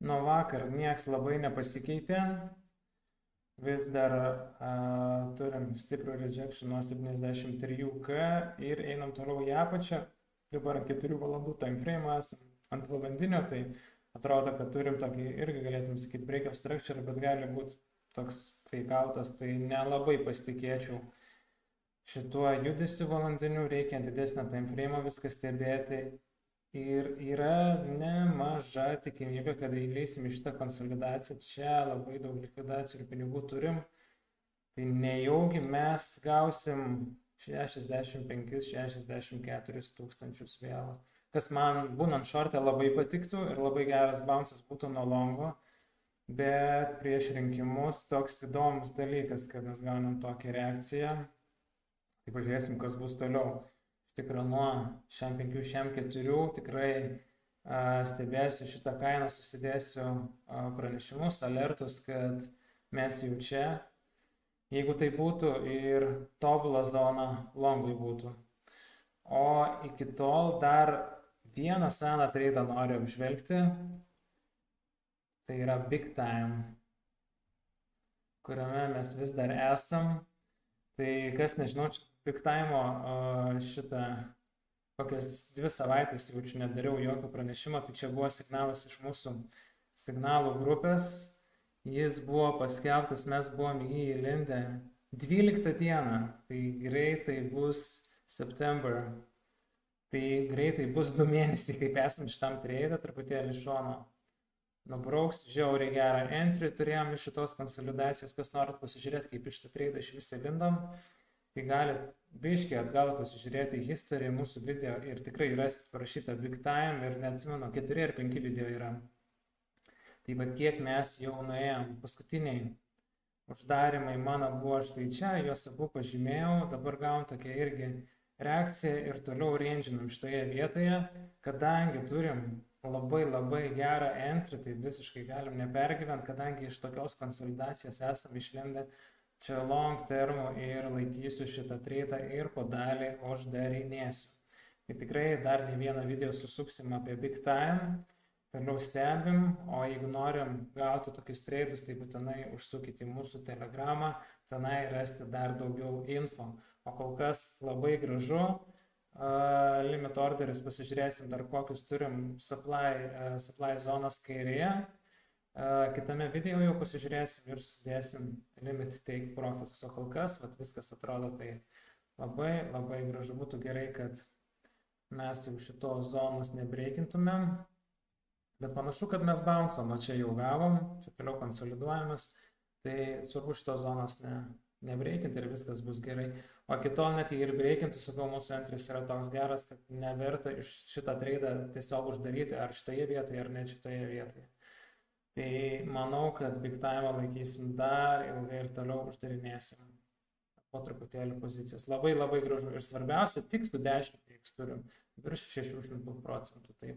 Nuo vakar nieks labai nepasikeitė. Vis dar turim stiprų rejection nuo 73K ir einam toliau į apačią. Dabar 4 valandų time frame esam ant valandinio, tai atrodo, kad turim tokį, irgi galėtum sakyti, break-up structure, bet gali būti toks fake outas, tai nelabai pasitikėčiau šituo judesiu valandiniu, reikia didesnio time frame viską stebėti. Ir yra nemaža tikimybė, kad įleisim į šitą konsolidaciją. Čia labai daug likvidacijų ir pinigų turim. Tai nejaugi mes gausim 65-64 tūkstančius vėl. Kas man būnant šortė labai patiktų ir labai geras bouncas būtų nuo longo. Bet prieš rinkimus toks įdomus dalykas, kad mes gaunam tokią reakciją. Tai pažiūrėsim, kas bus toliau. Tikrai nuo šiam 5, šiam 4 tikrai stebėsiu šitą kainą, susidėsiu pranešimus, alertus, kad mes jau čia. Jeigu tai būtų ir tobulą zoną longui būtų. O iki tol dar vieną seną traidą noriu apžvelgti. Tai yra Big Time, kuriame mes vis dar esam. Tai kas nežinau, Big Time'o šitą kokias 2 savaitės jaučiu nedariau jokio pranešimo, tai čia buvo signalas iš mūsų signalų grupės. Jis buvo paskelbtas, mes buvom į jį įlindę 12 dieną, tai greitai bus September. Tai greitai bus 2 mėnesiai, kaip esam šitam trade, truputėlį šono nubrauks, žiauriai gerą entry turėjom iš šitos konsolidacijos, kas norit pasižiūrėti, kaip iš šitą trade iš visą lindom. Tai galit biškį atgal pasižiūrėti į history mūsų video ir tikrai rasit parašytą Big Time ir neatsimenu, 4 ar 5 video yra. Tai bet kiek mes jau nuėjom, paskutiniai uždarimai mano buvo štai čia, juos abu pažymėjau, dabar gavom tokią irgi reakciją ir toliau ranginam šitoje vietoje, kadangi turim labai gerą entry, tai visiškai galim nepergyvent, kadangi iš tokios konsolidacijos esam išlindę čia long termų ir laikysiu šitą tradą ir po dalį uždarinėsiu. Tai tikrai dar ne vieną video susuksim apie Big Time, toliau stebim, o jeigu norim gauti tokius tradus, tai būtinai užsukite į mūsų telegramą, tenai rasti dar daugiau info. O kol kas labai gražu, limit orderius pasižiūrėsim dar kokius turim supply zonas kairėje. Kitame video jau pasižiūrėsim ir susidėsim limit take profitus, o kol kas viskas atrodo tai labai gražu. Būtų gerai, kad mes jau šitos zonos nebreikintumėm, bet panašu, kad mes bouncam, o čia jau gavom, čia toliau konsoliduojamas, tai svarbu šitos zonos nebreikinti ir viskas bus gerai. O kitol net jei ir breikintų, sakau, mūsų entris yra toks geras, kad neverta iš šitą tradą tiesiog uždaryti ar šitoje vietoje, ar ne šitoje vietoje. Tai manau, kad Big Time laikysim dar ilgai ir toliau uždarinėsim po truputėlį pozicijas. Labai gražu ir svarbiausia, tik su 10x turim virš 600%. Tai